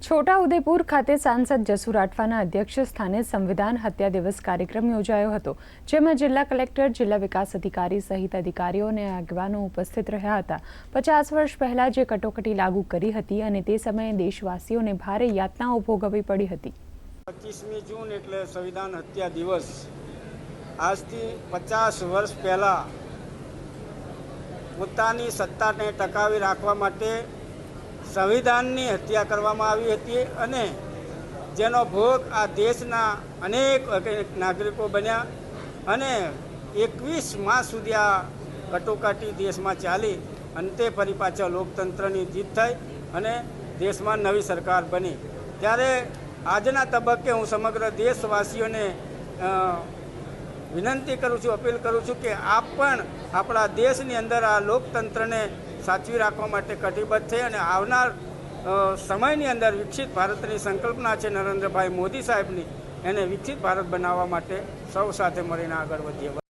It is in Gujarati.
છોટાઉદેપુર ખાતે સાંસદ જસુ રાઠવાના અધ્યક્ષ સ્થાને સંવિધાન હત્યા દિવસ કાર્યક્રમ યોજાયો હતો, જેમાં જિલ્લા કલેક્ટર, જિલ્લા વિકાસ અધિકારી સહિત અધિકારીઓ અને આગેવાનો ઉપસ્થિત રહ્યા હતા। 50 વર્ષ પહેલા જે કટોકટી લાગુ કરી હતી અને તે સમયે દેશવાસીઓને ભારે યાતનાઓ ભોગવવી પડી હતી। 25મી જૂન એટલે સંવિધાન હત્યા દિવસ। આજથી 50 વર્ષ પહેલા પોતાની સત્તાને ટકાવી રાખવા માટે સંવિધાનની હત્યા કરવામાં આવી હતી અને જેનો ભોગ આ દેશના અનેક નાગરિકો બન્યા અને 21 માસ સુધી આ કટોકટી દેશમાં ચાલી। અંતે ફરી પાછા લોકતંત્રની જીત થઈ અને દેશમાં નવી સરકાર બની। ત્યારે આજના તબક્કે હું સમગ્ર દેશવાસીઓને વિનંતી કરું છું, અપીલ કરું છું કે આપ પણ આપણા દેશની અંદર આ લોકતંત્રને સાચવી રાખવા માટે કટિબદ્ધ થઈ અને આવનાર સમયની અંદર વિકસિત ભારતની સંકલ્પના છે નરેન્દ્રભાઈ મોદી સાહેબની, એને વિકસિત ભારત બનાવવા માટે સૌ સાથે મળીને આગળ વધીએ।